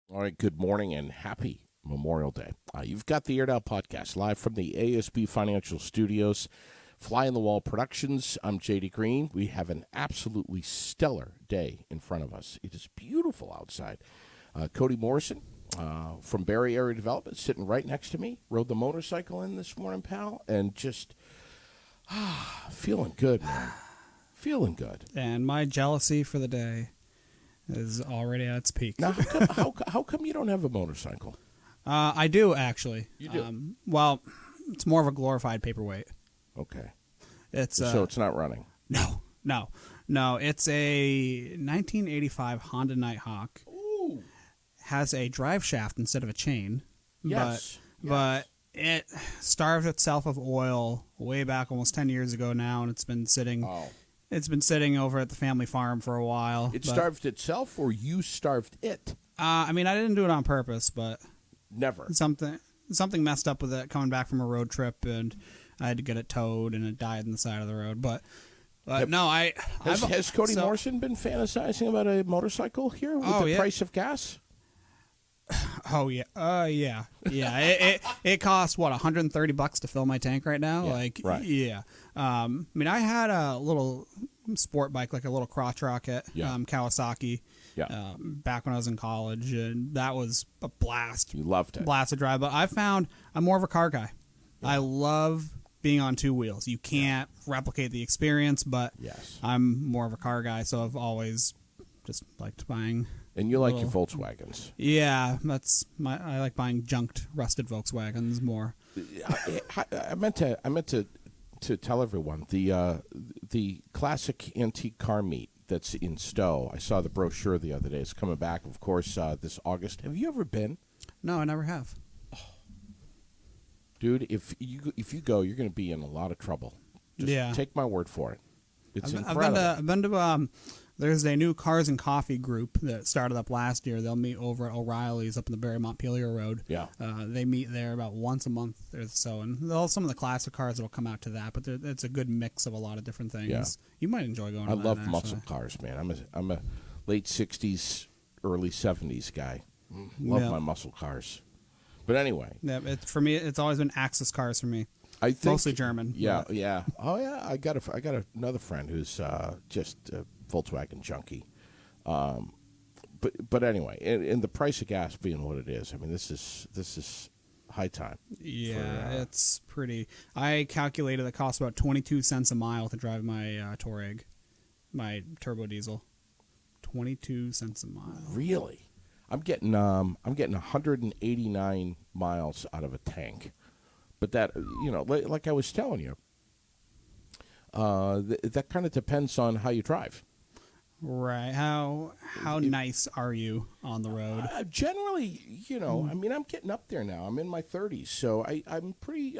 All right, good morning and happy Memorial Day. You've got the Aired Out Podcast live from the ASB Financial Studios, Fly on the Wall Productions. I'm JD Green. We have an absolutely stellar day in front of us. It is beautiful outside. Cody Morrison from Barre Area Development sitting right next to me. Rode the motorcycle in this morning, pal, and just feeling good, man. Feeling good. And my jealousy for the day is already at its peak. Now, how come you don't have a motorcycle? I do, actually. You do? Well, it's more of a glorified paperweight. Okay. So it's not running? No. It's a 1985 Honda Nighthawk. Ooh. Has a drive shaft instead of a chain. Yes. But it starved itself of oil way back almost 10 years ago now, and it's been sitting... Oh. It's been sitting over at the family farm for a while. It starved itself, or you starved it? I mean, I didn't do it on purpose, but Never. something messed up with it coming back from a road trip, and I had to get it towed, and it died on the side of the road. But no, Has Cody Morrison been fantasizing about a motorcycle here with the price of gas? Oh yeah, It costs what, $130 to fill my tank right now. Right. Yeah. I mean, I had a little sport bike, like a little crotch rocket, Kawasaki. Yeah. Back when I was in college, and that was a blast. You loved it. Blast to drive. But I found I'm more of a car guy. Yeah. I love being on two wheels. You can't replicate the experience, but yes. I'm more of a car guy, so I've always just liked buying. And you like your Volkswagens. Yeah, I like buying junked, rusted Volkswagens more. I meant to tell everyone the classic antique car meet that's in Stowe. I saw the brochure the other day. It's coming back, of course, this August. Have you ever been? No, I never have. Oh. Dude, if you go, you're going to be in a lot of trouble. Just take my word for it. It's incredible. I've been to there's a new Cars and Coffee group that started up last year. They'll meet over at O'Reilly's up in the Barre Montpelier Road. Yeah. They meet there about once a month or so, and some of the classic cars will come out to that. But it's a good mix of a lot of different things. Yeah. You might enjoy going. I love muscle cars, man. I'm a late '60s, early '70s guy. Love my muscle cars. But anyway, for me, it's always been Axis cars for me. I think, mostly German. Yeah. Oh yeah, I got another friend who's just a Volkswagen junkie. But anyway, and the price of gas being what it is, I mean, this is high time. Yeah, it's pretty. I calculated it costs about 22 cents a mile to drive my Touareg, my turbo diesel. 22 cents a mile. Really? I'm getting 189 miles out of a tank. But that, like I was telling you, that kind of depends on how you drive. Right. How nice are you on the road? Generally, I mean, I'm getting up there now. I'm in my 30s, so I'm pretty,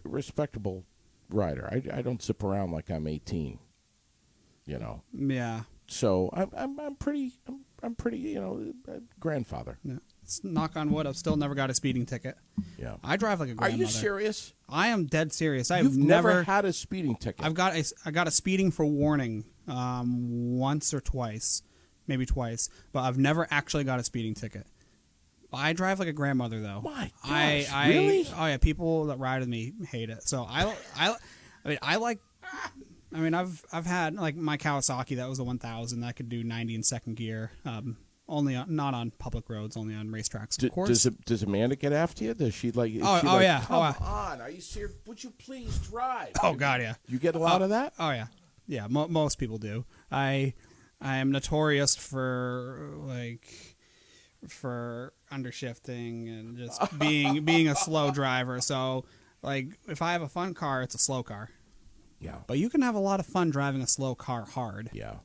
respectable rider. I don't zip around like I'm 18. Yeah. So I'm pretty, grandfather. Yeah. Knock on wood, I've still never got a speeding ticket. Yeah. I drive like a grandmother. Are you serious? I am dead serious. You've never had a speeding ticket. I got a speeding for warning once or twice, maybe twice, but I've never actually got a speeding ticket. I drive like a grandmother, though. My gosh, really? Oh yeah, people that ride with me hate it. So I've had like my Kawasaki, that was a 1000 that could do 90 in second gear. Not on public roads, only on racetracks. Of course. Does Amanda get after you? Does she like? Yeah. Come on, are you serious? Would you please drive? Oh God, yeah. You get a lot of that? Oh yeah, yeah. Most people do. I am notorious for undershifting and just being a slow driver. So like, if I have a fun car, it's a slow car. Yeah. But you can have a lot of fun driving a slow car hard. Yeah.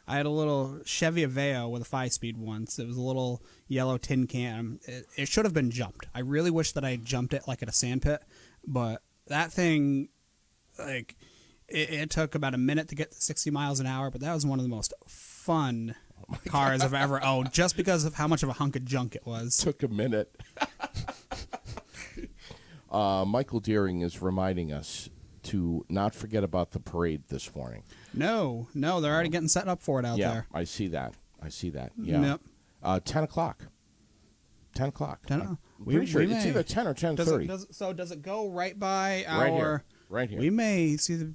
I had a little Chevy Aveo with a 5-speed once. It was a little yellow tin can. It should have been jumped. I really wish that I had jumped it like at a sand pit, but that thing, like, it took about a minute to get to 60 miles an hour, but that was one of the most fun cars I've ever owned, just because of how much of a hunk of junk it was. Took a minute. Michael Deering is reminding us to not forget about the parade this morning. No, they're already getting set up for it out there. I see that. Yeah. Yep. 10 o'clock. 10 o'clock. 10? I'm pretty sure it's either 10 or 10:30. So does it go right by Right our... here. Right here. We may see the...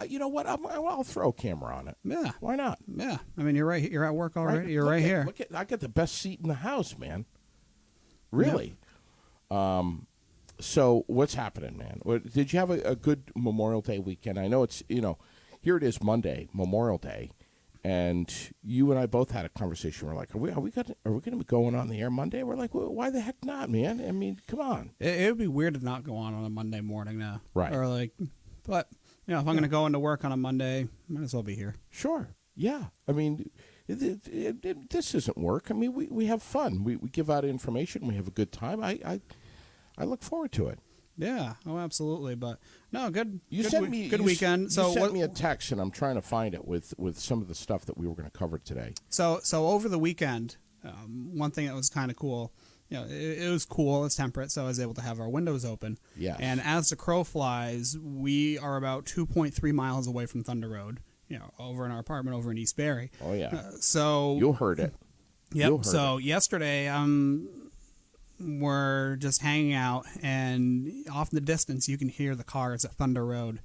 You know what? I'll throw a camera on it. Yeah. Why not? Yeah. I mean, you're right. You're at work already. You're right here. Look at, I got the best seat in the house, man. Really. Yep. So what's happening, man? Did you have a good Memorial Day weekend? I know it's, here it is Monday, Memorial Day, and you and I both had a conversation. We're like, are we going to be going on the air Monday? We're like, well, why the heck not, man? I mean, come on. It would be weird to not go on a Monday morning now. Right. Or but if I'm going to go into work on a Monday, might as well be here. Sure. Yeah. I mean, this isn't work. I mean, we have fun. We give out information. We have a good time. I look forward to it. Yeah. Oh, absolutely. But no, good. Good weekend. So you sent me a text, and I'm trying to find it with some of the stuff that we were going to cover today. So over the weekend, one thing that was kind of cool. It was cool. It's temperate, so I was able to have our windows open. Yes. And as the crow flies, we are about 2.3 miles away from Thunder Road. Over in our apartment over in East Barre. Oh yeah. So you heard it. Yep. So yesterday, we're just hanging out, and off in the distance, you can hear the cars at Thunder Road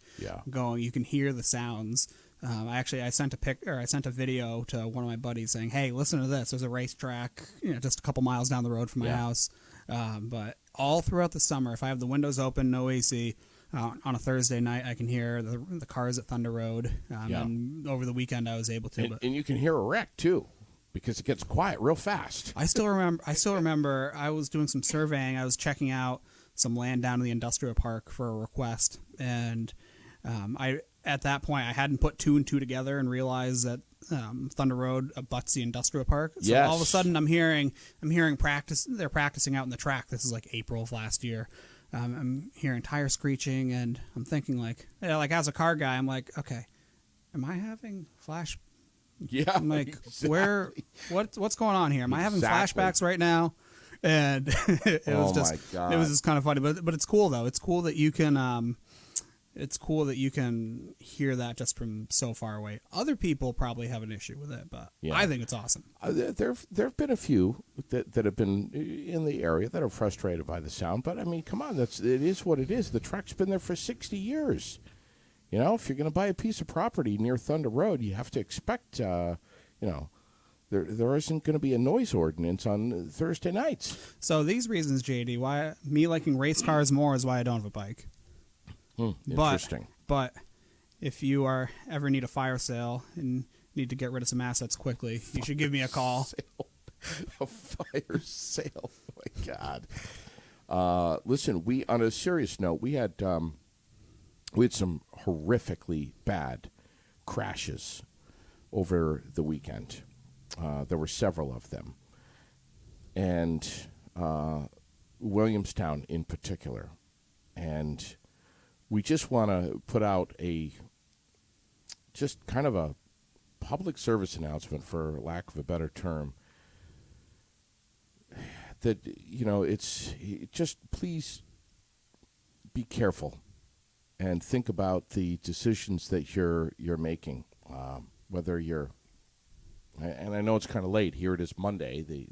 going. You can hear the sounds. I sent a video to one of my buddies saying, "Hey, listen to this. There's a racetrack, just a couple miles down the road from my house." But all throughout the summer, if I have the windows open, no AC, on a Thursday night, I can hear the cars at Thunder Road. And over the weekend, I was able to. And you can hear a wreck too, because it gets quiet real fast. I still remember. I was doing some surveying. I was checking out some land down in the industrial park for a request, and at that point I hadn't put two and two together and realized that Thunder Road abuts the industrial park. So all of a sudden I'm hearing practice. They're practicing out in the track. This is like April of last year. I'm hearing tire screeching, and I'm thinking like as a car guy, I'm like, okay, am I having flash? Yeah. I'm like, exactly. what's going on here? Am I having flashbacks right now? And it was just kind of funny, but it's cool though. It's cool that you can hear that just from so far away. Other people probably have an issue with it, but I think it's awesome. There have been a few that have been in the area that are frustrated by the sound, but I mean, come on, it is what it is. The track's been there for 60 years. If you're going to buy a piece of property near Thunder Road, you have to expect, there isn't going to be a noise ordinance on Thursday nights. So these reasons, JD, why me liking race cars more is why I don't have a bike. Interesting. But if you ever need a fire sale and need to get rid of some assets quickly, you should give me a call. A fire sale. Oh my God. Listen, on a serious note, we had some horrifically bad crashes over the weekend. There were several of them. And Williamstown in particular. And we just want to put out just kind of a public service announcement, for lack of a better term, that, just please be careful and think about the decisions that you're making, whether you're, and I know it's kind of late. Here it is Monday, the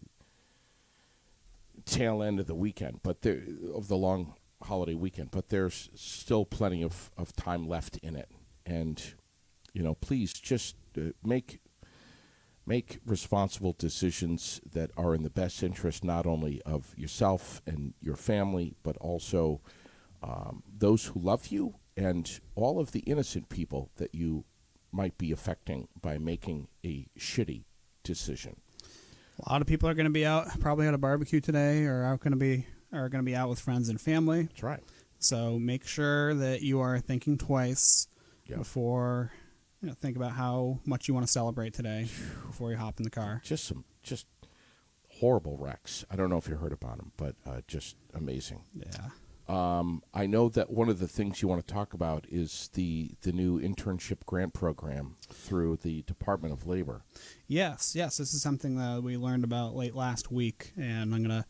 tail end of the weekend, of the long holiday weekend, but there's still plenty of time left in it. And, please just make responsible decisions that are in the best interest not only of yourself and your family, but also those who love you and all of the innocent people that you might be affecting by making a shitty decision. A lot of people are going to be out, probably at a barbecue today, or are going to be out with friends and family. That's right. So make sure that you are thinking twice before, think about how much you want to celebrate today before you hop in the car. Just horrible wrecks. I don't know if you heard about them, but just amazing. Yeah. I know that one of the things you want to talk about is the new Internship Grant Program through the Department of Labor. Yes. This is something that we learned about late last week, and I'm going to,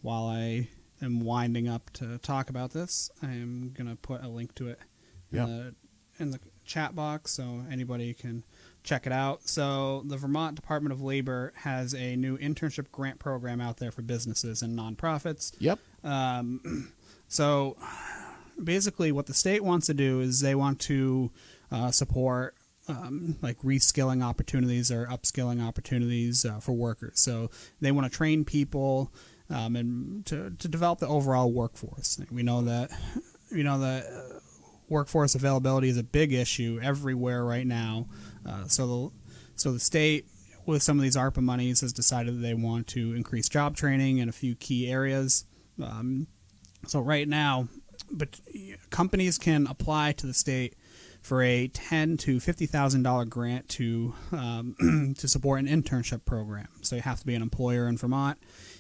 while I am winding up to talk about this, I am going to put a link to it in the chat box so anybody can check it out. So the Vermont Department of Labor has a new internship grant program out there for businesses and nonprofits. Yep. So basically what the state wants to do is they want to support like reskilling opportunities or upskilling opportunities for workers. So they want to train people and to develop the overall workforce. We know that workforce availability is a big issue everywhere right now. So the state, with some of these ARPA monies, has decided that they want to increase job training in a few key areas. So right now, but companies can apply to the state for a $10,000 to $50,000 grant to support an internship program. So you have to be an employer in Vermont,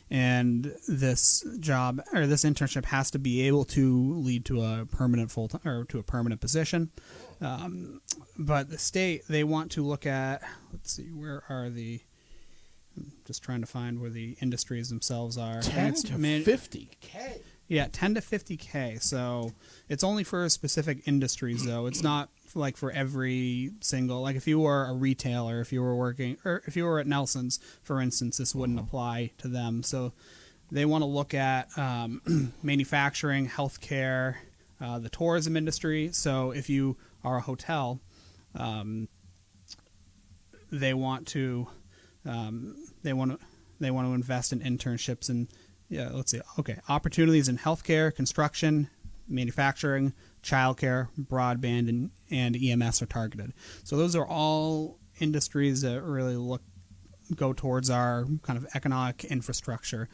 and this internship has to be able to lead to a permanent to a permanent position. But the state, they want to look at, let's see, I'm just trying to find where the industries themselves are. 10 to 50K. Yeah, 10 to 50K. So it's only for specific industries, though. It's not like for every single, like if you were a retailer, if you were working, or if you were at Nelson's, for instance, this wouldn't apply to them. So they want to look at manufacturing, healthcare, the tourism industry. So if you are a hotel, they want to invest in internships and let's see. Okay, opportunities in healthcare, construction, manufacturing, childcare, broadband, and EMS are targeted. So those are all industries that really go towards our kind of economic infrastructure.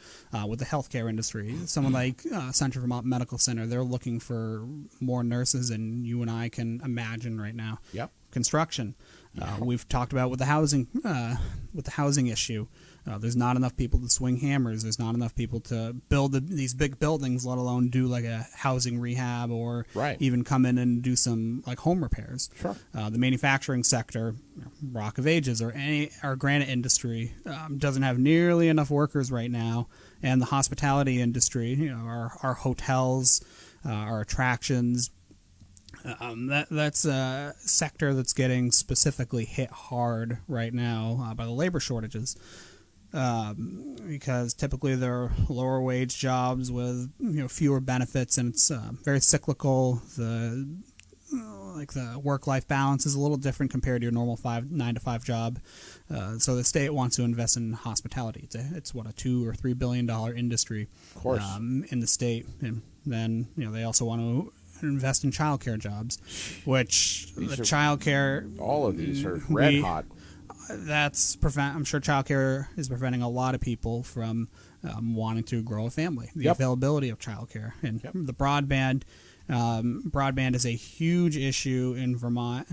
With the healthcare industry, someone like Central Vermont Medical Center, they're looking for more nurses than you and I can imagine right now. Yep. Construction. We've talked about with the housing issue. There's not enough people to swing hammers. There's not enough people to build these big buildings, let alone do like a housing rehab or even come in and do some like home repairs. Sure. The manufacturing sector, Rock of Ages, or our granite industry doesn't have nearly enough workers right now. And the hospitality industry, our hotels, our attractions, that's a sector that's getting specifically hit hard right now by the labor shortages. Because typically they're lower wage jobs with fewer benefits, and it's very cyclical. The work-life balance is a little different compared to your normal 9 to 5 job. So the state wants to invest in hospitality. It's what, a $2 or $3 billion industry, of course, in the state. And then they also want to invest in childcare jobs, which childcare. All of these are red hot. I'm sure childcare is preventing a lot of people from wanting to grow a family. The availability of childcare and the broadband. Broadband is a huge issue in Vermont.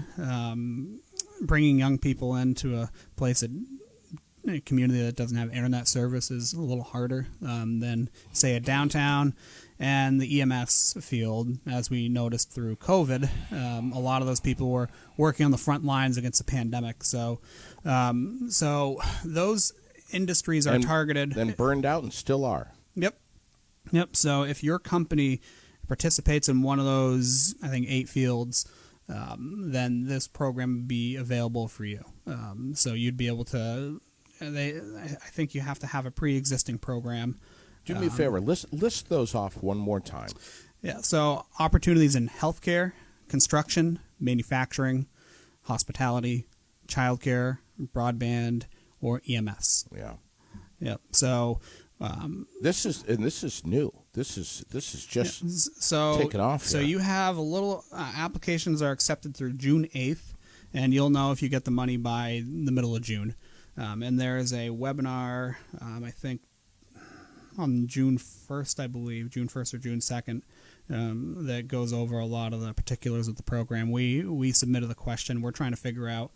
Bringing young people into a community that doesn't have internet service is a little harder than, say, a downtown. And the EMS field, as we noticed through COVID, a lot of those people were working on the front lines against the pandemic. So those industries are targeted. Then burned out and still are. Yep. So if your company participates in one of those, I think, 8 fields, then this program would be available for you. So you'd be able to. I think you have to have a pre-existing program. Do me a favor. List those off one more time. Yeah. So opportunities in healthcare, construction, manufacturing, hospitality, childcare, broadband, or EMS. Yeah. Yep. So this is new. This is just taken off. So you have a little applications are accepted through June 8th, and you'll know if you get the money by the middle of June. And there is a webinar, I think, on June 1st, I believe, June 1st or June 2nd, that goes over a lot of the particulars of the program. We submitted the question. We're trying to figure out,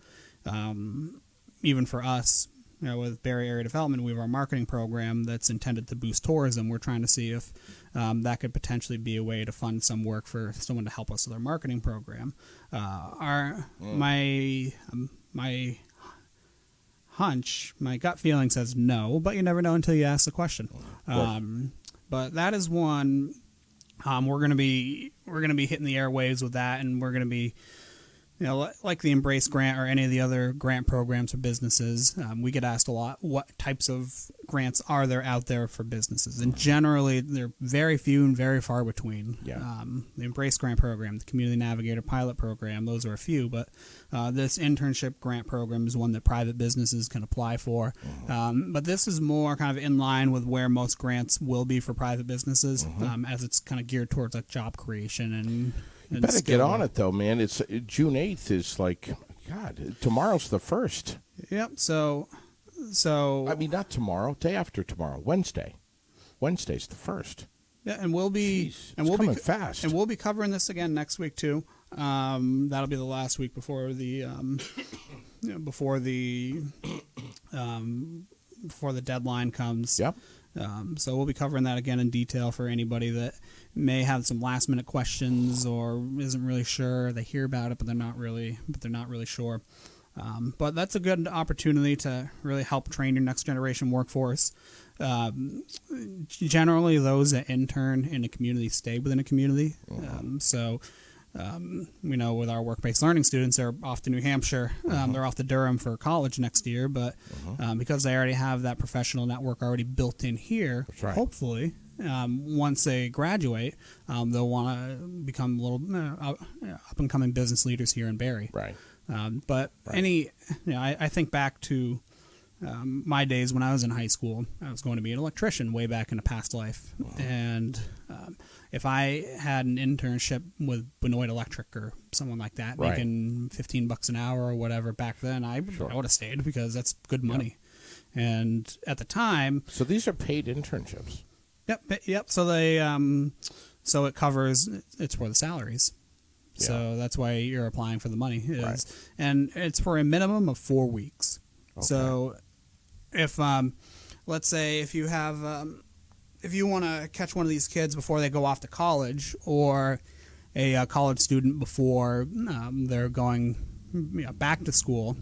even for us, with Barre Area Development, we have our marketing program that's intended to boost tourism. We're trying to see if that could potentially be a way to fund some work for someone to help us with our marketing program. My gut feeling says no, but you never know until you ask the question. But that is one. We're gonna be hitting the airwaves with that, and we're gonna be like the Embrace Grant or any of the other grant programs for businesses, we get asked a lot, what types of grants are there out there for businesses? And generally, they're very few and very far between. Yeah. The Embrace Grant Program, the Community Navigator Pilot Program, those are a few, but this Internship Grant Program is one that private businesses can apply for. But this is more kind of in line with where most grants will be for private businesses, as it's kind of geared towards like job creation and you better get on it, though, man. It's June 8th is like, God, tomorrow's the 1st. Yep. So I mean, not tomorrow, day after tomorrow, Wednesday. Wednesday's the 1st. Yeah, and we'll be coming fast. And we'll be covering this again next week too. That'll be the last week before the before the deadline comes. Yep. So we'll be covering that again in detail for anybody that may have some last minute questions or isn't really sure. They hear about it, but they're not really sure. But that's a good opportunity to really help train your next generation workforce. Generally, those that intern in a community stay within a community. We know with our work-based learning students, they're off to New Hampshire. They're off to Durham for college next year, but because they already have that professional network already built in here, hopefully, once they graduate, they'll want to become little up-and-coming business leaders here in Barre. Right. I think back to my days when I was in high school. I was going to be an electrician way back in a past life, and if I had an internship with Benoit Electric or someone like that, making $15 an hour or whatever back then, I would have stayed because that's good money. And at the time, so these are paid internships. Yep. So they so it covers it's for the salaries. Yeah. So that's why you're applying for the money. And it's for a minimum of 4 weeks. Okay. So if let's say if you have if you want to catch one of these kids before they go off to college, or a college student before they're going back to school,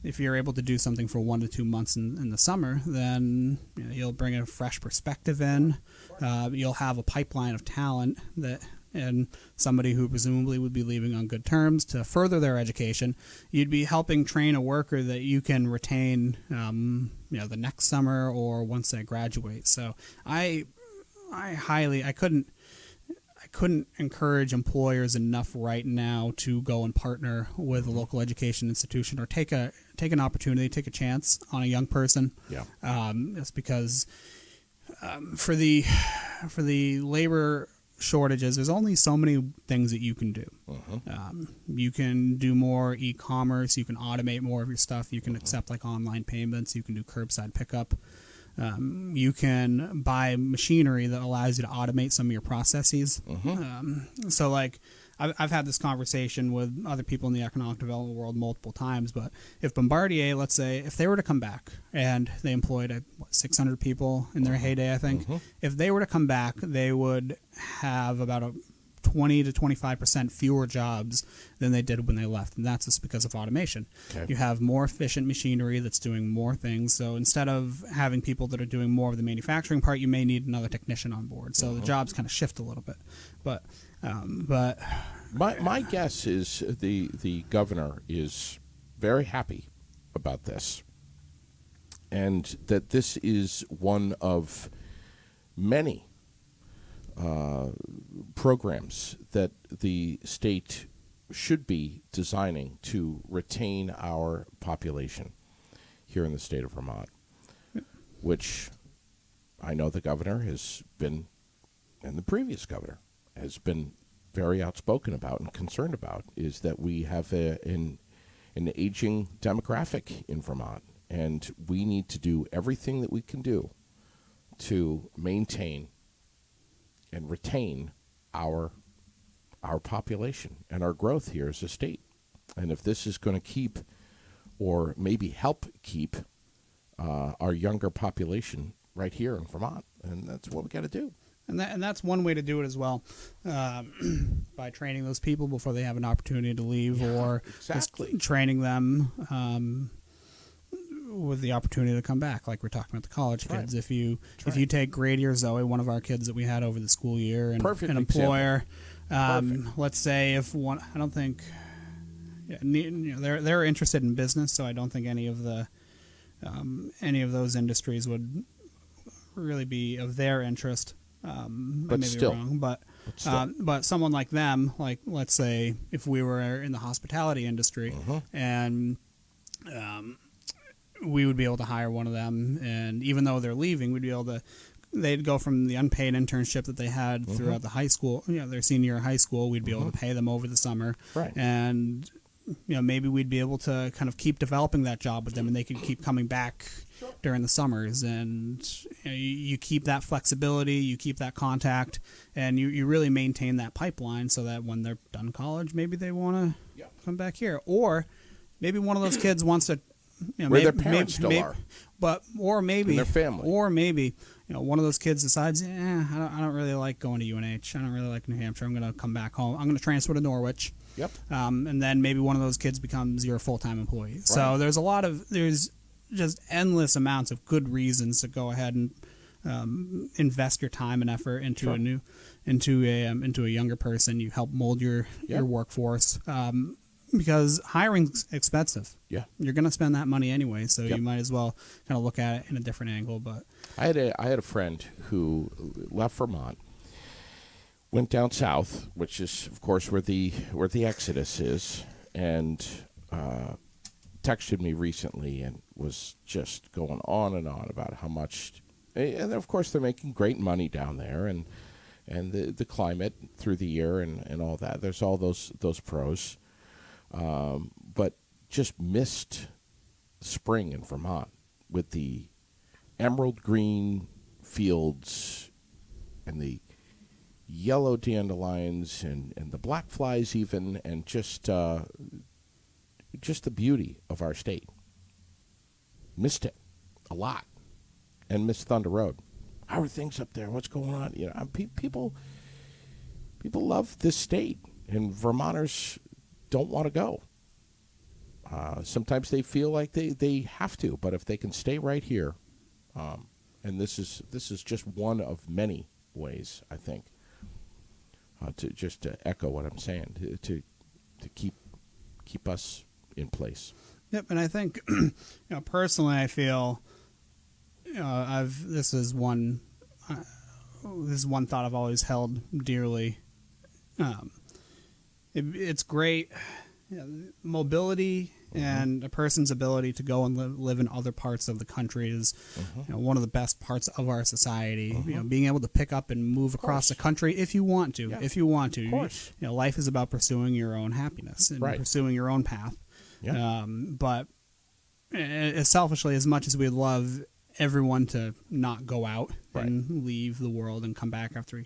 if you're able to do something for 1 to 2 months in the summer, then you'll bring a fresh perspective in. You'll have a pipeline of talent and somebody who presumably would be leaving on good terms to further their education. You'd be helping train a worker that you can retain, the next summer or once they graduate. So I couldn't encourage employers enough right now to go and partner with a local education institution or take an opportunity, take a chance on a young person. Yeah. It's because for the labor shortages, there's only so many things that you can do. You can do more e-commerce, you can automate more of your stuff, you can accept like online payments, you can do curbside pickup, you can buy machinery that allows you to automate some of your processes. So like I've had this conversation with other people in the economic development world multiple times, but if Bombardier, let's say, if they were to come back and they employed 600 people in their heyday, I think, if they were to come back, they would have about a 20 to 25% fewer jobs than they did when they left, and that's just because of automation. Okay. You have more efficient machinery that's doing more things, so instead of having people that are doing more of the manufacturing part, you may need another technician on board, so the jobs kind of shift a little bit. But my guess is the governor is very happy about this, and that this is one of many programs that the state should be designing to retain our population here in the state of Vermont, which I know the governor has been, and the previous governor has been very outspoken about and concerned about, is that we have an aging demographic in Vermont, and we need to do everything that we can do to maintain and retain our population and our growth here as a state. And if this is going to keep, or maybe help keep, our younger population right here in Vermont, and that's what we got to do. And that's one way to do it as well, by training those people before they have an opportunity to leave, or just training them with the opportunity to come back, like we're talking about the college kids. If you take Grady or Zoe, one of our kids that we had over the school year, and an employer Let's say if one, I don't think, they're interested in business, so I don't think any of those industries would really be of their interest. I may be wrong, but someone like them, like let's say if we were in the hospitality industry, and we would be able to hire one of them, and even though they're leaving, we'd be able to. They'd go from the unpaid internship that they had throughout the high school, their senior year of high school. We'd be able to pay them over the summer, right? And maybe we'd be able to kind of keep developing that job with them, and they could keep coming back during the summers. And you keep that flexibility, you keep that contact, and you really maintain that pipeline so that when they're done college, maybe they want to come back here, or maybe one of those kids wants to. Where their parents still are, or maybe and their family, or maybe one of those kids decides, I don't really like going to UNH. I don't really like New Hampshire. I'm going to come back home. I'm going to transfer to Norwich. Yep. And then maybe one of those kids becomes your full-time employee. Right. So there's just endless amounts of good reasons to go ahead and invest your time and effort into into a younger person. You help mold your workforce. Because hiring's expensive. Yeah. You're going to spend that money anyway, so you might as well kind of look at it in a different angle. But I had a friend who left Vermont, went down south, which is of course where the exodus is, and texted me recently and was just going on and on about how much, and of course they're making great money down there, and the climate through the year and all that. There's all those pros. But just missed spring in Vermont with the emerald green fields and the yellow dandelions and the black flies even, and just the beauty of our state. Missed it a lot, and missed Thunder Road. How are things up there? What's going on? People love this state, and Vermonters don't want to go. Sometimes they feel like they have to, but if they can stay right here, and this is just one of many ways, I think, to echo what I'm saying, to keep us in place. Yep, and I think personally, I feel this is one thought I've always held dearly. It's great. Mobility and a person's ability to go and live in other parts of the country is one of the best parts of our society. Being able to pick up and move across the country if you want to. Yeah. If you want to. Of course. Life is about pursuing your own happiness and pursuing your own path. Yeah. But as selfishly, as much as we'd love everyone to not go out and leave the world and come back after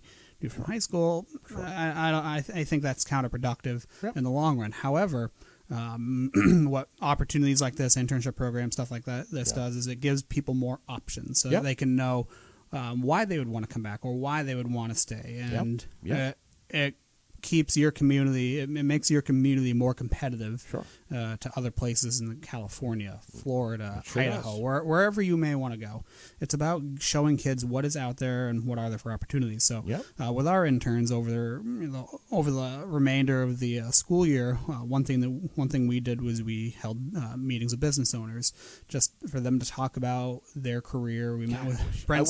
from high school, I think that's counterproductive in the long run. However, what opportunities like this, internship program, stuff like that, does is it gives people more options so that they can know why they would want to come back or why they would want to stay. And it keeps your community, it makes your community more competitive to other places in California, Florida, Idaho, wherever you may want to go. It's about showing kids what is out there and what are there for opportunities. So with our interns over the remainder of the school year, one thing we did was we held meetings with business owners just for them to talk about their career. We met with Brent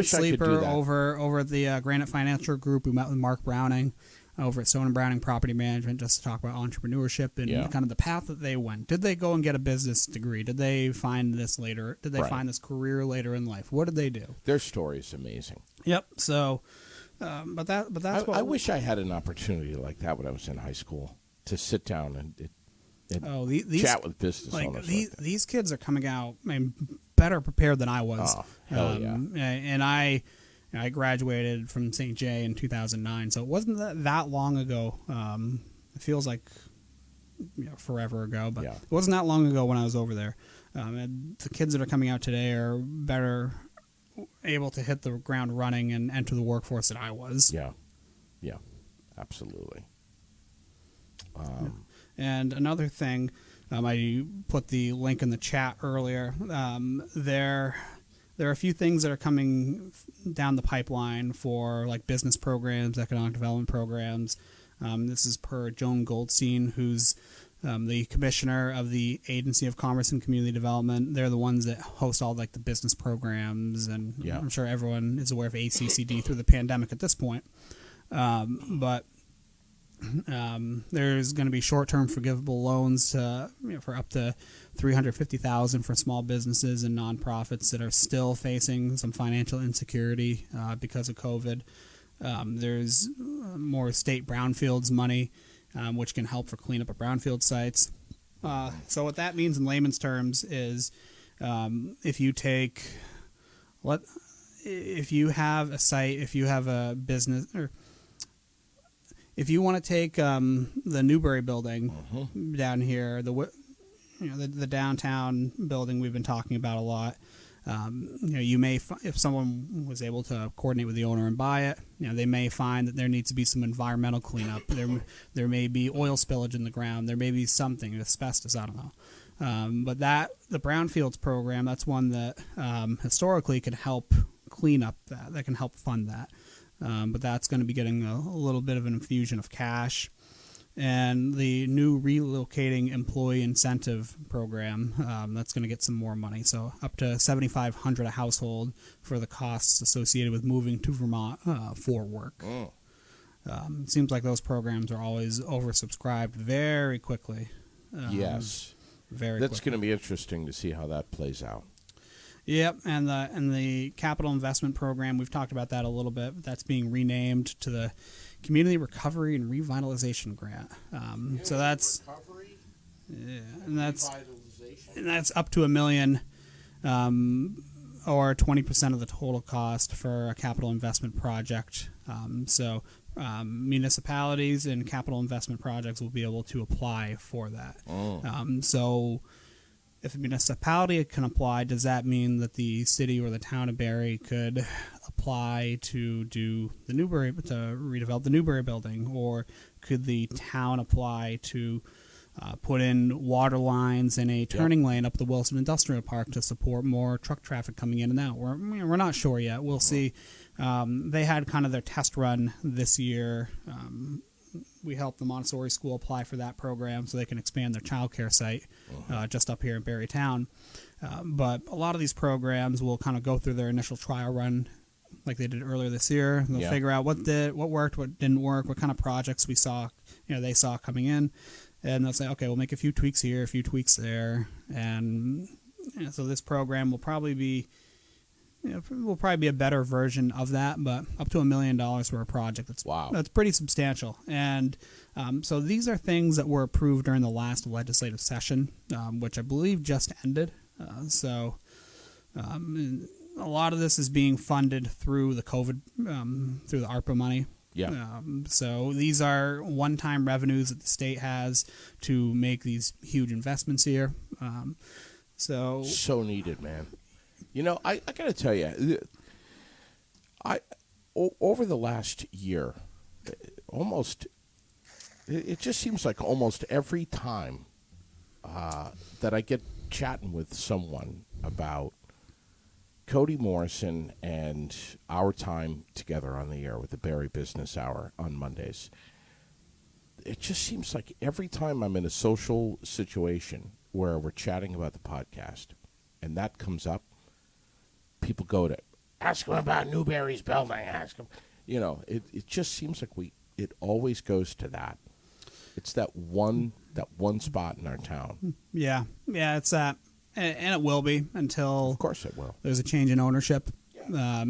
Sleeper over at the Granite Financial Group. We met with Mark Browning over at Stone & Browning Property Management just to talk about entrepreneurship and kind of the path that they went. Did they go and get a business degree? Did they find this later? Did they find this career later in life? What did they do? Their story is amazing. Yep. So, but that's what I wish I had an opportunity like that when I was in high school to sit down and chat with business owners. These kids are coming out better prepared than I was. Oh, hell yeah. And I graduated from St. J in 2009, so it wasn't that long ago. It feels like forever ago, but it wasn't that long ago when I was over there. And the kids that are coming out today are better able to hit the ground running and enter the workforce than I was. Yeah, absolutely. And another thing, I put the link in the chat earlier. there are a few things that are coming down the pipeline for like business programs, economic development programs. This is per Joan Goldstein, who's the commissioner of the Agency of Commerce and Community Development. They're the ones that host all like the business programs, and I'm sure everyone is aware of ACCD through the pandemic at this point. But there's going to be short-term forgivable loans for up to $350,000 for small businesses and nonprofits that are still facing some financial insecurity because of COVID. There's more state brownfields money, which can help for cleanup of brownfield sites. So what that means in layman's terms is if you have a site, if you have a business, or if you want to take the Newberry building down here, the downtown building we've been talking about a lot. You may, if someone was able to coordinate with the owner and buy it, they may find that there needs to be some environmental cleanup. There may be oil spillage in the ground. There may be something, asbestos, I don't know. But the brownfields program, that's one that historically can help clean up that can help fund that. But that's going to be getting a little bit of an infusion of cash. And the new relocating employee incentive program, that's going to get some more money. So up to $7,500 a household for the costs associated with moving to Vermont for work. Seems like those programs are always oversubscribed very quickly. Yes. That's going to be interesting to see how that plays out. Yep, and the capital investment program, we've talked about that a little bit. That's being renamed to the Community Recovery and Revitalization Grant. So that's and that's up to $1 million, or 20% of the total cost for a capital investment project. So municipalities and capital investment projects will be able to apply for that. So if a municipality can apply, does that mean that the city or the town of Barre could apply to do to redevelop the Newberry building, or could the town apply to put in water lines and a turning lane up the Wilson Industrial Park to support more truck traffic coming in and out? We're not sure yet. We'll see. They had kind of their test run this year. We helped the Montessori school apply for that program so they can expand their childcare site just up here in Barre Town. But a lot of these programs will kind of go through their initial trial run like they did earlier this year. They'll figure out what worked, what didn't work, what kind of projects they saw coming in. And they'll say, okay, we'll make a few tweaks here, a few tweaks there. And so this program will probably be a better version of that, but up to $1 million for a project. That's pretty substantial. And so these are things that were approved during the last legislative session, which I believe just ended. So a lot of this is being funded through the COVID, through the ARPA money. So these are one-time revenues that the state has to make these huge investments here. So needed, man. I got to tell you, over the last year, it just seems like almost every time that I get chatting with someone about Cody Morrison and our time together on the air with the Barre Business Hour on Mondays, it just seems like every time I'm in a social situation where we're chatting about the podcast and that comes up, people go to ask him about Newberry's building. Ask him, it just seems like it always goes to that. It's that one spot in our town. Yeah, it's that, and it will be until, of course, it will. There's a change in ownership. But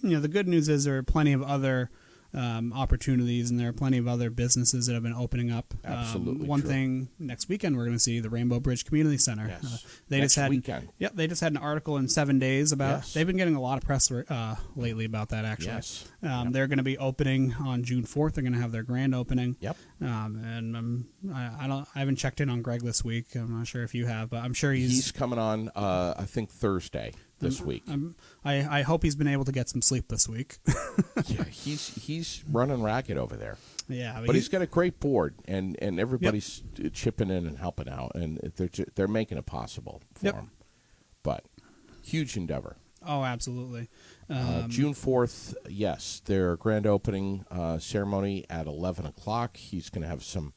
the good news is there are plenty of other opportunities, and there are plenty of other businesses that have been opening up. Absolutely. One thing next weekend we're going to see the Rainbow Bridge Community Center. Yes. They next just had weekend. Yep, they just had an article in 7 days about. Yes. They've been getting a lot of press lately about that. Actually, yes. They're going to be opening on June 4th. They're going to have their grand opening. Yep. And I haven't checked in on Greg this week. I'm not sure if you have, but I'm sure he's coming on. I think Thursday. This week. I hope he's been able to get some sleep this week. Yeah, he's running ragged over there. Yeah, but he's got a great board, and everybody's chipping in and helping out, and they're making it possible for him. but huge endeavor. Oh, absolutely. June 4th, yes, their grand opening ceremony at 11 o'clock. He's going to have some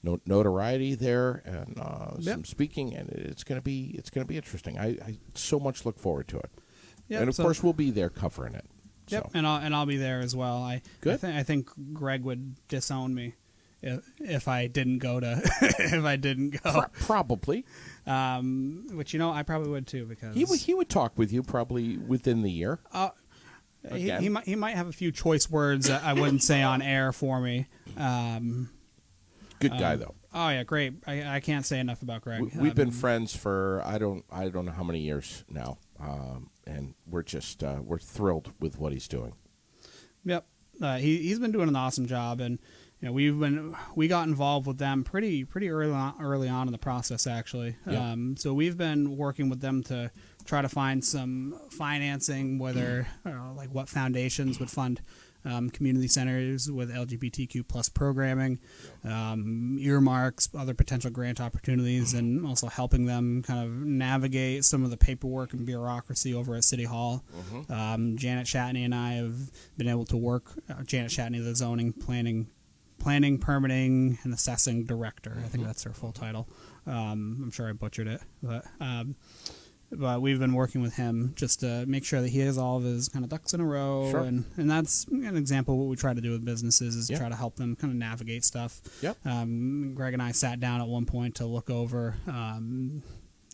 notoriety there and some speaking, and it's going to be interesting. I so much look forward to it. Yep, and of course we'll be there covering it. Yep, So. and I'll be there as well. Good. I think Greg would disown me if I didn't go to if I didn't go. Probably. Which I probably would too, because he would talk with you probably within the year. He might have a few choice words that I wouldn't say on air for me. Good guy though. Oh yeah, great. I can't say enough about Greg. We've been friends for I don't know how many years now, and we're just we're thrilled with what he's doing. Yep, he's been doing an awesome job, and we got involved with them pretty early on in the process actually. Yeah. So we've been working with them to try to find some financing, whether like what foundations would fund community centers with LGBTQ plus programming, earmarks, other potential grant opportunities, and also helping them kind of navigate some of the paperwork and bureaucracy over at City Hall. Janet Shatney and I have been able to work. Janet Shatney, the zoning planning, permitting, and assessing director. I think that's her full title. I'm sure I butchered it, but we've been working with him just to make sure that he has all of his kind of ducks in a row. Sure. And that's an example of what we try to do with businesses is try to help them kind of navigate stuff. Yep. Greg and I sat down at one point to look over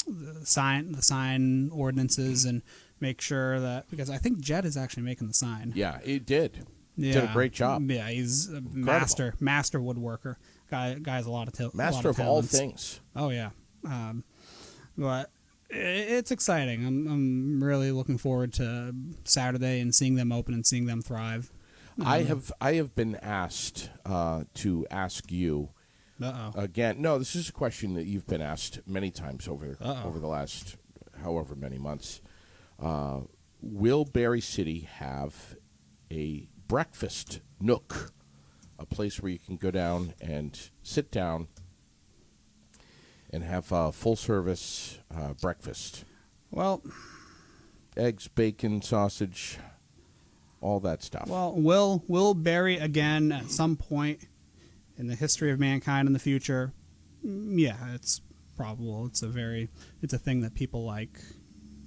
the sign ordinances and make sure that, because I think Jed is actually making the sign. Yeah, he did. Yeah. Did a great job. Yeah, he's a master woodworker. Guy has a lot of Master of all things. Oh yeah, but it's exciting. I'm really looking forward to Saturday and seeing them open and seeing them thrive. I have been asked to ask you again. No, this is a question that you've been asked many times over the last however many months. Will Barre City have a breakfast nook, a place where you can go down and sit down and have a full-service breakfast? Well, eggs, bacon, sausage, all that stuff. Well, will Barre again at some point in the history of mankind in the future? Yeah, it's probable. It's a thing that people like.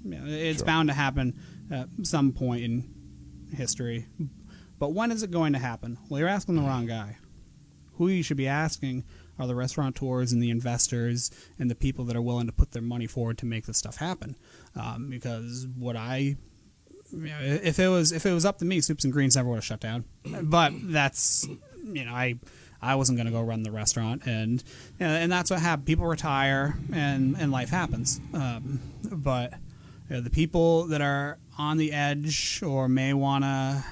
Yeah, it's bound to happen at some point in history. But when is it going to happen? Well, you're asking the wrong guy. Who you should be asking are the restaurateurs and the investors and the people that are willing to put their money forward to make this stuff happen. Because if it was up to me, Soups and Greens never would have shut down. But that's, I wasn't going to go run the restaurant, and that's what happened. People retire, and life happens. But the people that are on the edge or may want to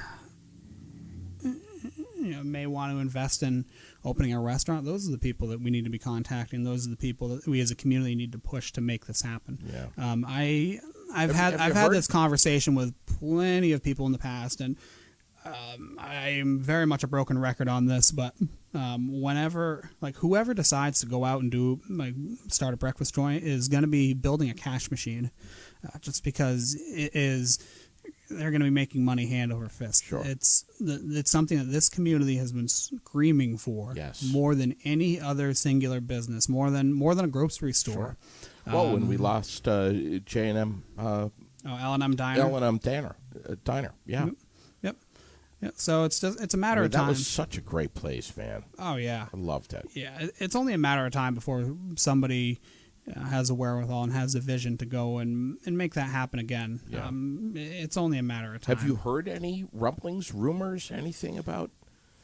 invest in opening a restaurant, those are the people that we need to be contacting. Those are the people that we as a community need to push to make this happen. Yeah. I've had this conversation with plenty of people in the past, and I'm very much a broken record on this, but whenever, whoever decides to go out and start a breakfast joint is going to be building a cash machine, just because they're going to be making money hand over fist. Sure. It's something that this community has been screaming for more than any other singular business, more than a grocery store. Sure. Well, when we lost J&M, L&M Diner. L&M Diner, yeah. Yep. So it's a matter of time. That was such a great place, man. Oh yeah, I loved it. Yeah, it's only a matter of time before somebody has a wherewithal and has a vision to go and make that happen again. Yeah. It's only a matter of time. Have you heard any rumblings, rumors, anything about?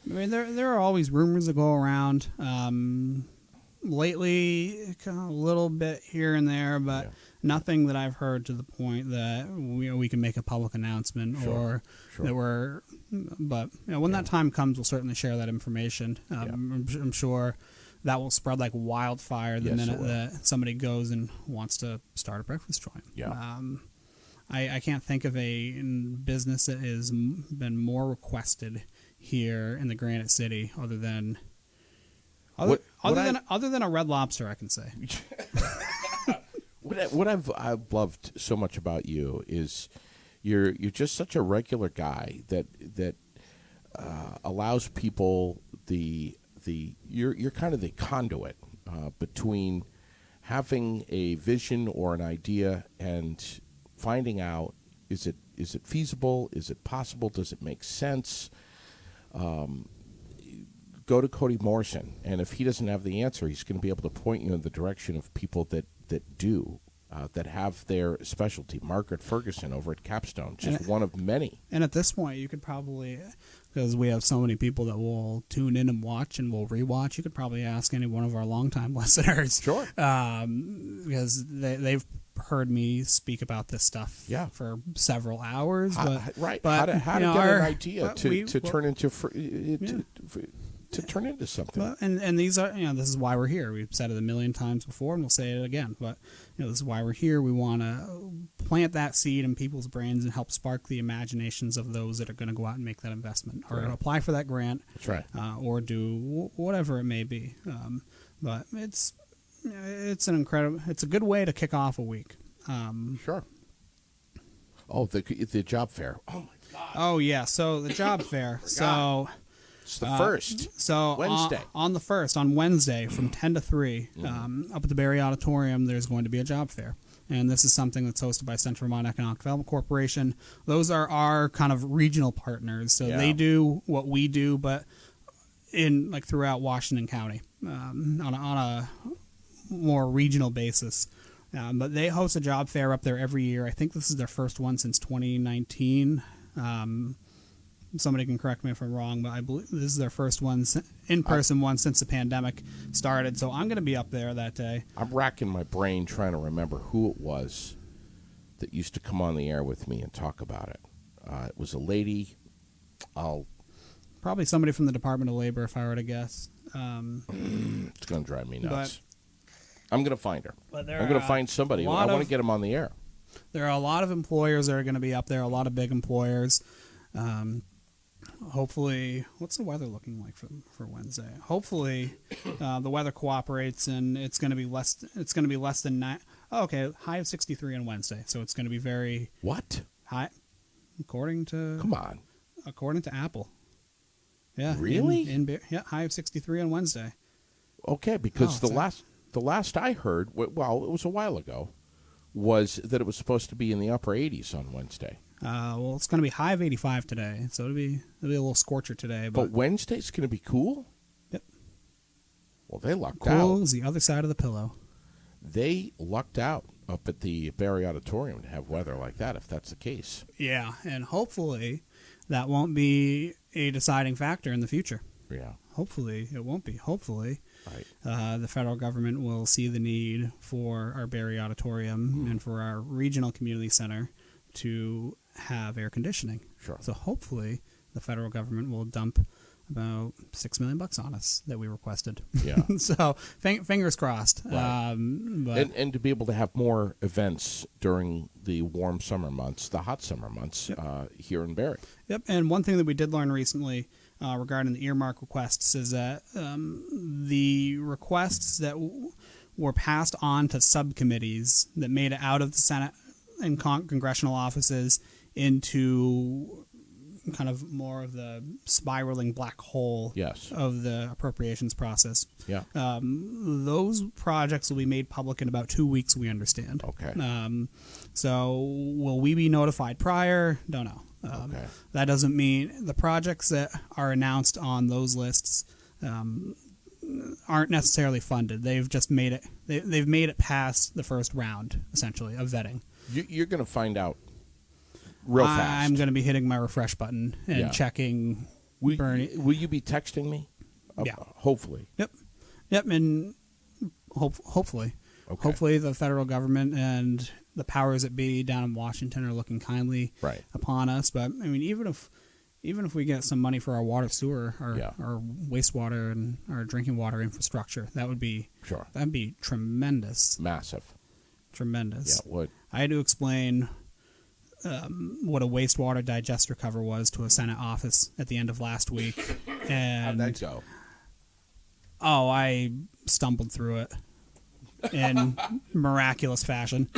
I mean, there are always rumors that go around. Lately, kind of a little bit here and there, but nothing that I've heard to the point that we can make a public announcement that we're. But when that time comes, we'll certainly share that information. I'm sure that will spread like wildfire the minute that somebody goes and wants to start a breakfast joint. Yeah. I can't think of a business that has been more requested here in the Granite City other than a Red Lobster, I can say. But what I've loved so much about you is you're just such a regular guy that allows people you're kind of the conduit between having a vision or an idea and finding out is it feasible, is it possible, does it make sense. Go to Cody Morrison, and if he doesn't have the answer, he's going to be able to point you in the direction of people that do, that have their specialty. Margaret Ferguson over at Capstone, just one of many. And at this point, you could probably, because we have so many people that will tune in and watch and will rewatch, you could probably ask any one of our longtime listeners. Sure. Because they've heard me speak about this stuff for several hours. Right. But, how to get an idea to turn into to turn into something. But, and these are, this is why we're here. We've said it a million times before, and we'll say it again. But this is why we're here. We want to plant that seed in people's brains and help spark the imaginations of those that are going to go out and make that investment, or apply for that grant. That's right. Or do whatever it may be. But it's an incredible. It's a good way to kick off a week. Sure. Oh, the job fair. Oh my God. Oh yeah. So the job fair. So. It's the first. So Wednesday. On the 1st, on Wednesday, from 10 to 3, up at the Barre Auditorium, there's going to be a job fair. And this is something that's hosted by Central Vermont Economic Development Corporation. Those are our kind of regional partners. So they do what we do, but throughout Washington County on a more regional basis. But they host a job fair up there every year. I think this is their first one since 2019. Somebody can correct me if I'm wrong, but I believe this is their first one, in-person one since the pandemic started. So I'm going to be up there that day. I'm racking my brain trying to remember who it was that used to come on the air with me and talk about it. It was a lady. Probably somebody from the Department of Labor, if I were to guess. It's going to drive me nuts. I'm going to find her. I'm going to find somebody. I want to get them on the air. There are a lot of employers that are going to be up there, a lot of big employers. Hopefully, what's the weather looking like for Wednesday? Hopefully, the weather cooperates and it's going to be less. It's going to be less than 9. Oh, okay, high of 63 on Wednesday, so it's going to be very high. According to Apple. Yeah. Really? High of 63 on Wednesday. Okay, because the last I heard, well, it was a while ago, was that it was supposed to be in the upper 80s on Wednesday. Well, it's going to be high of 85 today, so it'll be a little scorcher today. But Wednesday's going to be cool? Yep. Well, they lucked out. Cool is the other side of the pillow. They lucked out up at the Barre Auditorium to have weather like that, if that's the case. Yeah, and hopefully that won't be a deciding factor in the future. Yeah. Hopefully it won't be. Hopefully right. The federal government will see the need for our Barre Auditorium and for our regional community center to have air conditioning. Sure. So hopefully the federal government will dump about $6 million on us that we requested. Yeah. So fingers crossed. Right. But and to be able to have more events during the warm summer months, the hot summer months here in Barre. Yep. And one thing that we did learn recently regarding the earmark requests is that the requests that were passed on to subcommittees that made it out of the Senate and congressional offices into kind of more of the spiraling black hole of the appropriations process. Yeah. Those projects will be made public in about 2 weeks, we understand. Okay. So will we be notified prior? Don't know. Okay. That doesn't mean the projects that are announced on those lists aren't necessarily funded. They've just made it. They've made it past the first round, essentially, of vetting. You're going to find out real fast. I'm going to be hitting my refresh button and checking. Will you be texting me? Yeah. Hopefully. Yep, and hopefully. Okay. Hopefully the federal government and the powers that be down in Washington are looking kindly upon us. But, I mean, even if we get some money for our water, sewer, our wastewater and our drinking water infrastructure, that would be that'd be tremendous. Massive. Tremendous. Yeah, it would. I had to explain what a wastewater digester cover was to a Senate office at the end of last week. And how'd that go? Oh, I stumbled through it. in miraculous fashion.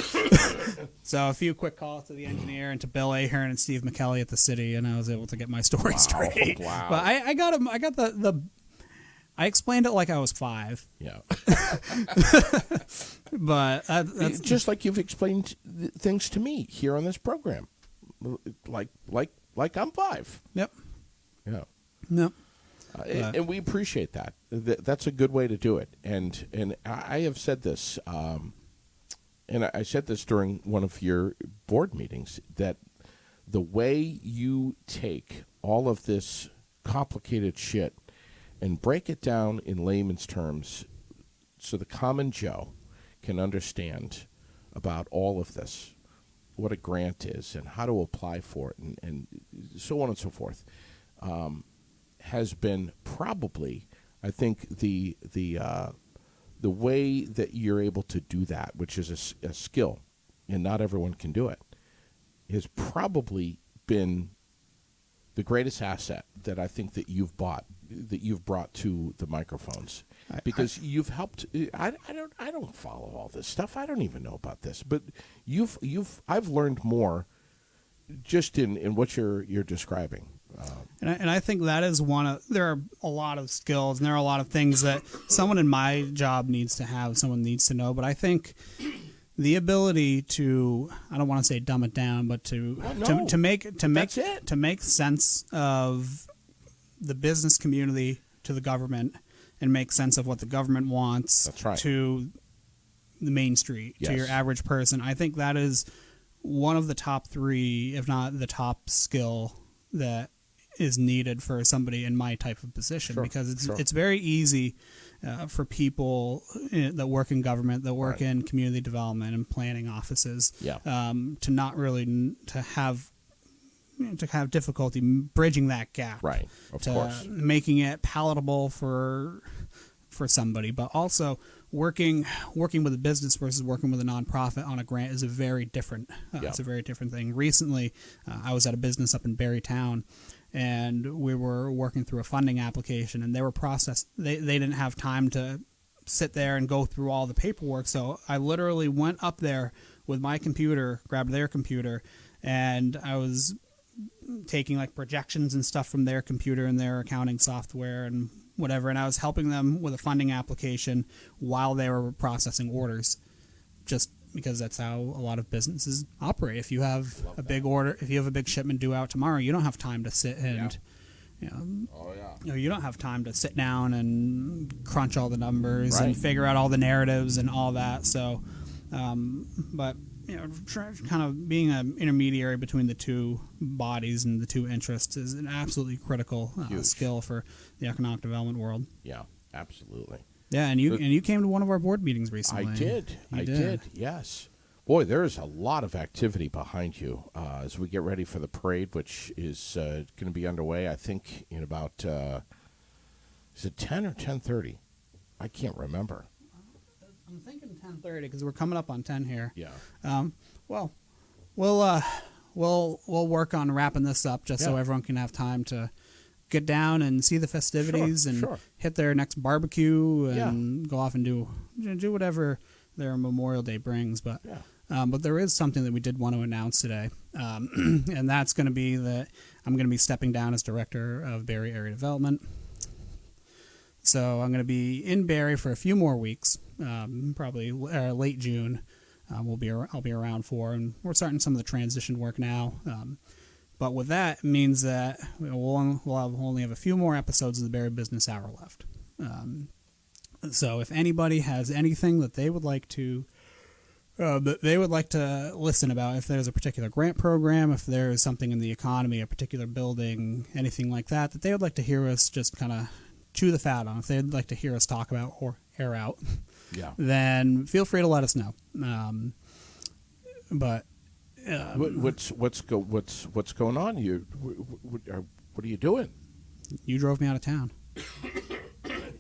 So a few quick calls to the engineer and to Bill Ahern and Steve McKelly at the city, and I was able to get my story straight. Wow. But I got him. I got the. I explained it like I was 5. Yeah. But that's just like you've explained things to me here on this program, like I'm 5. Yep. Yeah. No. And we appreciate that. That's a good way to do it. And I have said this, and I said this during one of your board meetings, that the way you take all of this complicated shit and break it down in layman's terms so the common Joe can understand about all of this, what a grant is and how to apply for it and so on and so forth, has been probably, I think, the way that you're able to do that, which is a skill, and not everyone can do it, has probably been the greatest asset that I think that you've brought to the microphones, because you've helped. I don't follow all this stuff. I don't even know about this, but I've learned more just in what you're describing. And I think that is there are a lot of skills and there are a lot of things that someone in my job needs to have, someone needs to know. But I think the ability to, I don't want to say dumb it down, but to make sense of the business community to the government and make sense of what the government wants. That's right. To the main street, yes. to your average person. I think that is one of the top 3, if not the top skill that is needed for somebody in my type of position, sure, because it's very easy for people that work in government, that work in community development and planning offices, to not really to have difficulty bridging that gap, right? Of course, making it palatable for somebody, but also working with a business versus working with a nonprofit on a grant is a very different. It's a very different thing. Recently, I was at a business up in Barre Town, and we were working through a funding application, and they were They didn't have time to sit there and go through all the paperwork, so I literally went up there with my computer, grabbed their computer, and I was taking like projections and stuff from their computer and their accounting software and whatever, and I was helping them with a funding application while they were processing orders, just because that's how a lot of businesses operate. If you have a big order, if you have a big shipment due out tomorrow, you don't have time to sit and you don't have time to sit down and crunch all the numbers and figure out all the narratives and all that. So but kind of being an intermediary between the two bodies and the two interests is an absolutely critical skill for the economic development world. Yeah, absolutely. Yeah, and you came to one of our board meetings recently. I did. Yes. Boy, there is a lot of activity behind you as we get ready for the parade, which is going to be underway, I think, in about, is it 10 or 10:30? I can't remember. I'm thinking 10:30 because we're coming up on 10 here. Yeah. Well, we'll work on wrapping this up just so everyone can have time to get down and see the festivities and hit their next barbecue and go off and do whatever their Memorial Day brings. But there is something that we did want to announce today, and that's going to be that I'm going to be stepping down as director of Barre Area Development. So I'm going to be in Barre for a few more weeks, probably late June. I'll be around for, and we're starting some of the transition work now. But with that, it means that we'll only have a few more episodes of the Barre Business Hour left. So if anybody has anything that they would like to listen about, if there's a particular grant program, if there's something in the economy, a particular building, anything like that they would like to hear us just kind of chew the fat on, if they'd like to hear us talk about or air out, then feel free to let us know. What's going on? What are you doing? You drove me out of town.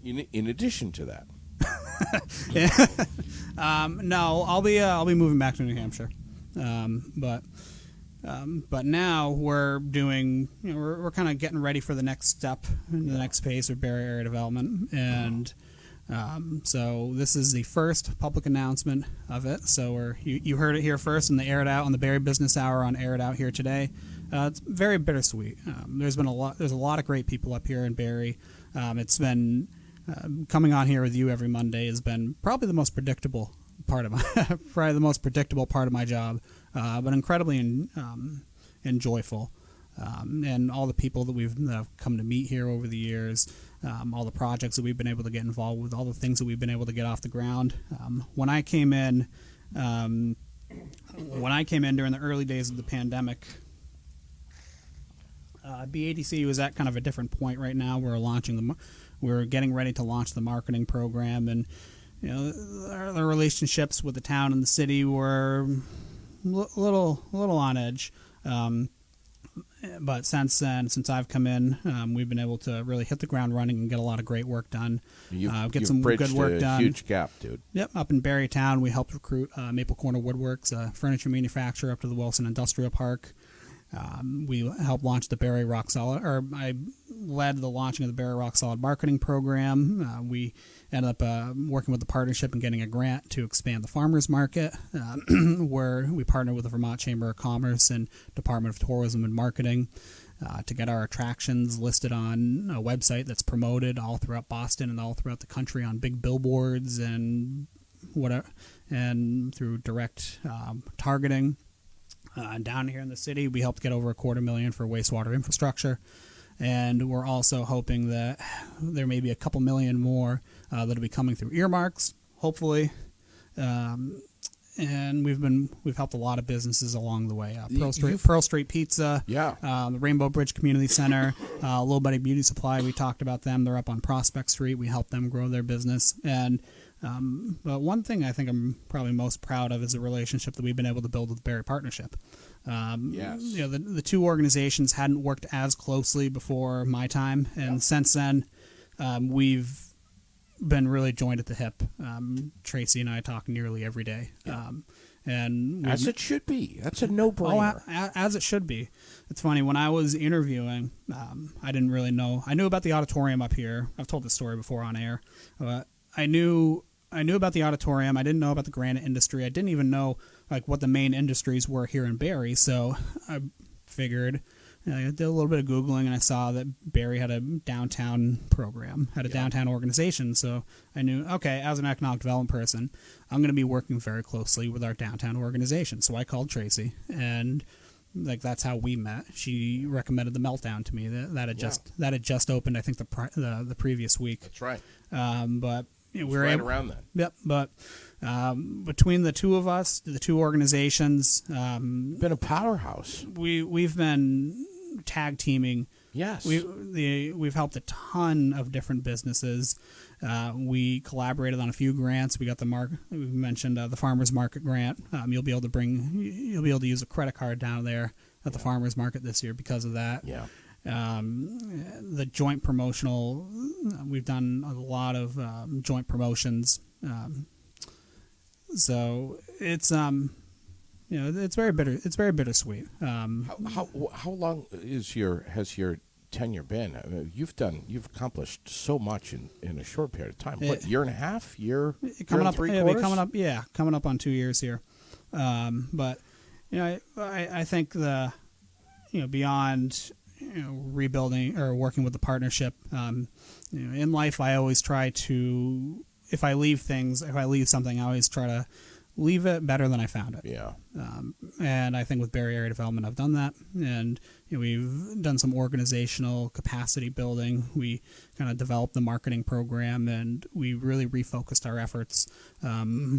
In addition to that, no, I'll be moving back to New Hampshire. But now we're doing, we're kind of getting ready for the next step, the next phase of Barre Area Development, and So this is the first public announcement of it. So you heard it here first, and they air it out on the Barre Business Hour on Air It Out here today. It's very bittersweet. There's a lot of great people up here in Barre. It's been coming on here with you every Monday has been probably the most predictable part of my job, but incredibly enjoyable. And all the people that we've come to meet here over the years, all the projects that we've been able to get involved with, all the things that we've been able to get off the ground. When I came in during the early days of the pandemic, BADC was at kind of a different point right now. We're getting ready to launch the marketing program, and the relationships with the town and the city were a little on edge. But since I've come in, we've been able to really hit the ground running and get a lot of great work done. Get some good work done. Huge gap, dude. Yep, up in Barre Town, we helped recruit Maple Corner Woodworks, a furniture manufacturer, up to the Wilson Industrial Park. We helped launch the Barre Rock Solid, or I led the launching of the Barre Rock Solid marketing program. We ended up working with the partnership and getting a grant to expand the farmers market, where we partnered with the Vermont Chamber of Commerce and Department of Tourism and Marketing to get our attractions listed on a website that's promoted all throughout Boston and all throughout the country on big billboards and whatever, and through direct targeting. Down here in the city, we helped get over $250,000 for wastewater infrastructure, and we're also hoping that there may be a couple million more that'll be coming through earmarks, hopefully. And we've helped a lot of businesses along the way. Pearl Street Pizza, the Rainbow Bridge Community Center, Little Buddy Beauty Supply. We talked about them. They're up on Prospect Street. We helped them grow their business. And but one thing I think I'm probably most proud of is the relationship that we've been able to build with the Barre Partnership. The two organizations hadn't worked as closely before my time, and since then, we've been really joined at the hip. Tracy and I talk nearly every day. And as it should be. That's a no-brainer. As it should be. It's funny, when I was interviewing, I didn't really know. I knew about the auditorium up here. I've told this story before on air. I knew about the auditorium. I didn't know about the granite industry. I didn't even know what the main industries were here in Barre. So I figured, I did a little bit of Googling, and I saw that Barre had a downtown program, had a downtown organization. So I knew, okay, as an economic development person, I'm going to be working very closely with our downtown organization. So I called Tracy, and that's how we met. She recommended the Meltdown to me. That had just opened, I think, the previous week. That's right. But we're right around that. Yep. But between the two of us, the two organizations, been a powerhouse. We've been tag teaming. Yes. We've helped a ton of different businesses. We collaborated on a few grants. We got we mentioned the farmers market grant. You'll be able to use a credit card down there at the farmers market this year because of that. Yeah. The joint promotional, we've done a lot of joint promotions. So it's it's very bitter. It's very bittersweet. How long has your tenure been? I mean, you've accomplished so much in a short period of time. What, year and a half? Coming up on 2 years here. But I think beyond rebuilding or working with the partnership, in life I always try to, if I leave something, I always try to leave it better than I found it. Yeah. And I think with Barre Area Development, I've done that. And we've done some organizational capacity building. We kind of developed the marketing program, and we really refocused our efforts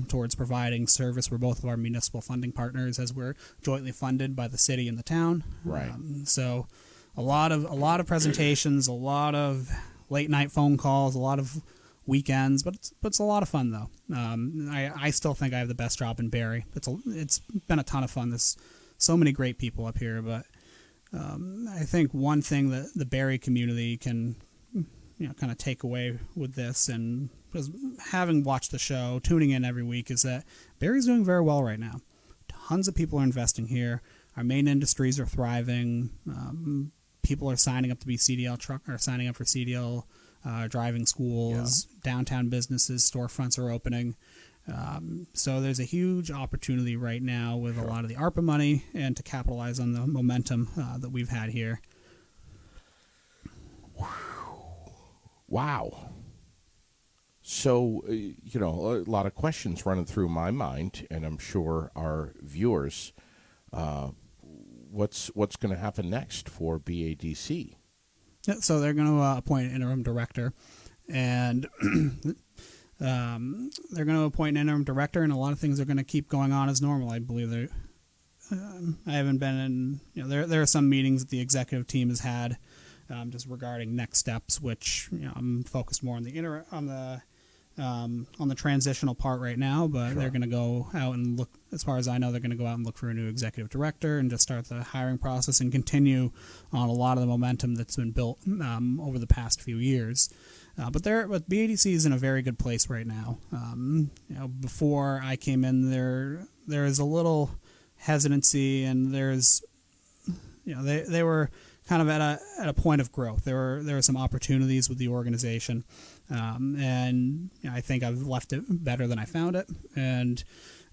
towards providing service for both of our municipal funding partners, as we're jointly funded by the city and the town. Right. So a lot of presentations, a lot of late night phone calls, a lot of weekends, but it's a lot of fun though. I still think I have the best job in Barre. It's been a ton of fun. There's so many great people up here, but I think one thing that the Barre community can kind of take away with this, and having watched the show, tuning in every week, is that Barre's doing very well right now. Tons of people are investing here. Our main industries are thriving. People are signing up to be CDL signing up for CDL driving schools, downtown businesses, storefronts are opening. So there's a huge opportunity right now with a lot of the ARPA money and to capitalize on the momentum that we've had here. Wow. So, a lot of questions running through my mind, and I'm sure our viewers, what's going to happen next for BADC? So they're going to appoint an interim director, and they're going to appoint an interim director, and a lot of things are going to keep going on as normal. I believe I haven't been in. There are some meetings that the executive team has had, just regarding next steps, which I'm focused more on the transitional part right now. But they're going to go out and look. As far as I know, they're going to go out and look for a new executive director and just start the hiring process and continue on a lot of the momentum that's been built over the past few years. But BADC is in a very good place right now. Before I came in, there is a little hesitancy, and there's, they were kind of at a point of growth. There were some opportunities with the organization, and I think I've left it better than I found it. And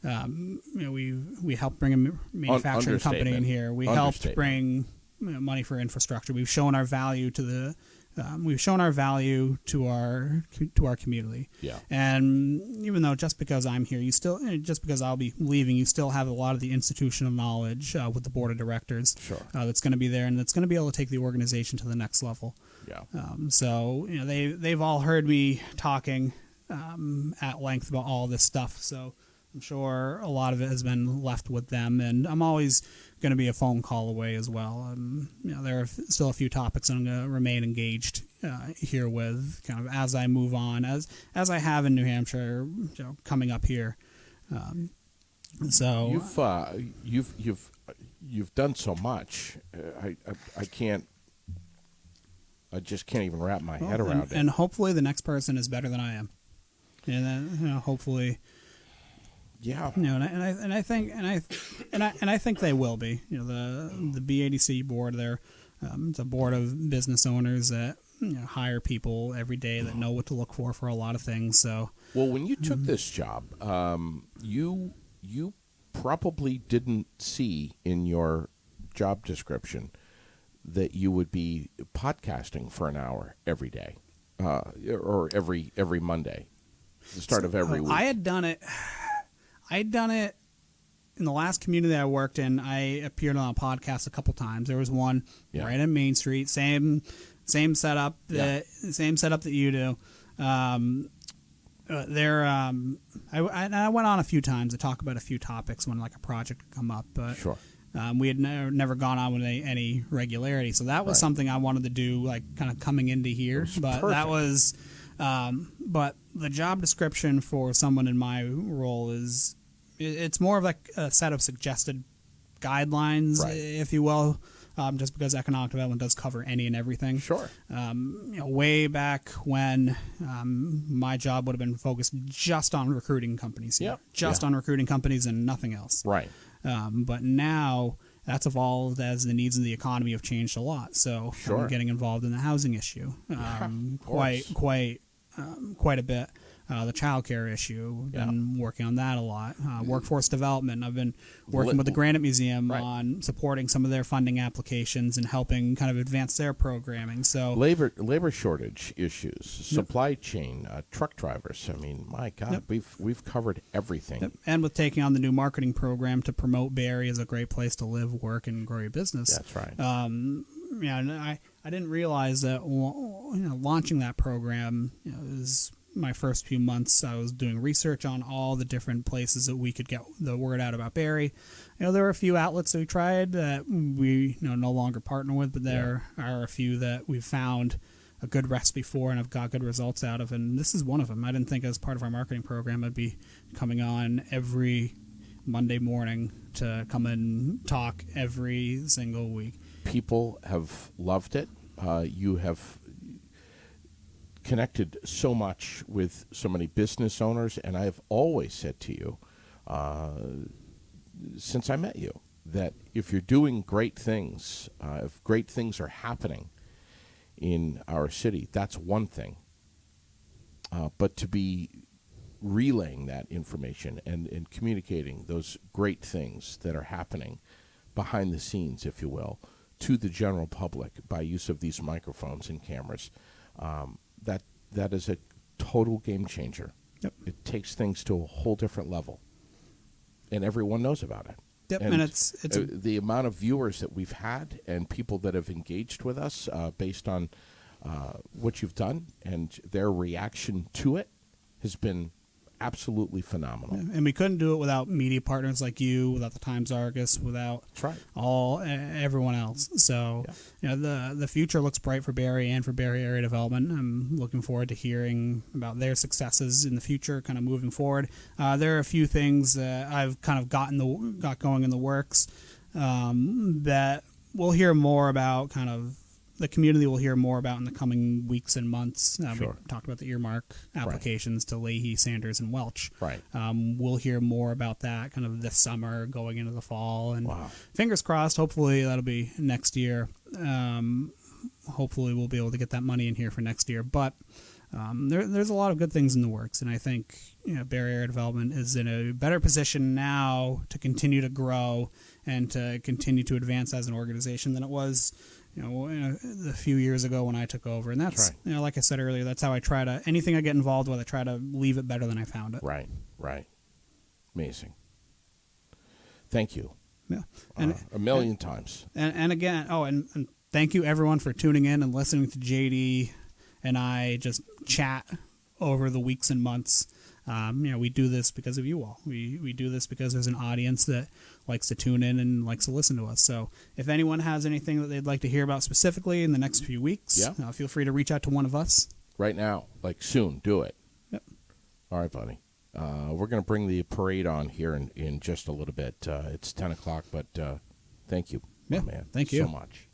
we helped bring a manufacturing company in here. We helped bring money for infrastructure. We've shown our value to our community. Yeah. And even though just because I'm here, just because I'll be leaving, you still have a lot of the institutional knowledge with the board of directors. Sure. That's going to be there, and that's going to be able to take the organization to the next level. Yeah. So they've all heard me talking at length about all this stuff. So I'm sure a lot of it has been left with them, and I'm always going to be a phone call away as well. There are still a few topics I'm going to remain engaged here with, kind of as I move on, as I have in New Hampshire, coming up here. So you've done so much. I just can't even wrap my head around it. And hopefully the next person is better than I am, and then hopefully. Yeah. I think they will be. The BADC board there, it's a board of business owners that hire people every day that know what to look for a lot of things. So, well, when you took this job, you probably didn't see in your job description that you would be podcasting for an hour every day, or every Monday, the start of every week. I had done it in the last community I worked in. I appeared on a podcast a couple times. There was one right on Main Street, same setup, same setup that you do. I went on a few times to talk about a few topics when like a project would come up, but sure. We had never gone on with any regularity, so that was something I wanted to do, like kind of coming into here. But perfect. That was, but the job description for someone in my role it's more of like a set of suggested guidelines, if you will, just because economic development does cover any and everything. Sure. Way back when my job would have been focused just on recruiting companies. On recruiting companies and nothing else. Right. But now that's evolved as the needs of the economy have changed a lot. So I'm getting involved in the housing issue quite a bit. The childcare issue, been working on that a lot. Workforce development, I've been working with the Granite Museum on supporting some of their funding applications and helping kind of advance their programming. So labor shortage issues, supply chain, truck drivers. I mean, my God, we've covered everything. Yep. And with taking on the new marketing program to promote Barre as a great place to live, work, and grow your business. That's right. And I didn't realize that launching that program is my first few months. I was doing research on all the different places that we could get the word out about Barre. There were a few outlets that we tried that we no longer partner with, but there are a few that we've found a good recipe for and have got good results out of, and this is one of them. I didn't think as part of our marketing program I'd be coming on every Monday morning to come and talk every single week. People have loved it. You have connected so much with so many business owners, and I have always said to you, since I met you, that if you're doing great things, if great things are happening in our city, that's one thing. but to be relaying that information and communicating those great things that are happening behind the scenes, if you will, to the general public by use of these microphones and cameras, that is a total game changer. Yep. It takes things to a whole different level, and everyone knows about it. Yep, and it's the amount of viewers that we've had and people that have engaged with us based on what you've done and their reaction to it has been absolutely phenomenal. And we couldn't do it without media partners like you, without the Times Argus, without everyone else. So, the future looks bright for Barre and for Barre Area Development. I'm looking forward to hearing about their successes in the future, kind of moving forward. There are a few things that I've kind of got going in the works that we'll hear more about, kind of the community will hear more about in the coming weeks and months. We talked about the earmark applications to Leahy, Sanders, and Welch. Right. We'll hear more about that kind of this summer going into the fall. And fingers crossed, hopefully that'll be next year. Hopefully we'll be able to get that money in here for next year. But there's a lot of good things in the works, and I think Barre Area Development is in a better position now to continue to grow and to continue to advance as an organization than it was a few years ago when I took over. And that's like I said earlier, that's how I try to, anything I get involved with, I try to leave it better than I found it. Right. Amazing. Thank you. Yeah. A million times. And again, and thank you everyone for tuning in and listening to JD and I just chat over the weeks and months. We do this because of you all. We do this because there's an audience that likes to tune in and likes to listen to us. So if anyone has anything that they'd like to hear about specifically in the next few weeks, feel free to reach out to one of us. Right now, like soon, do it. Yep. All right, buddy. We're going to bring the parade on here in just a little bit. It's 10 o'clock, but thank you, my man. Thank you so much.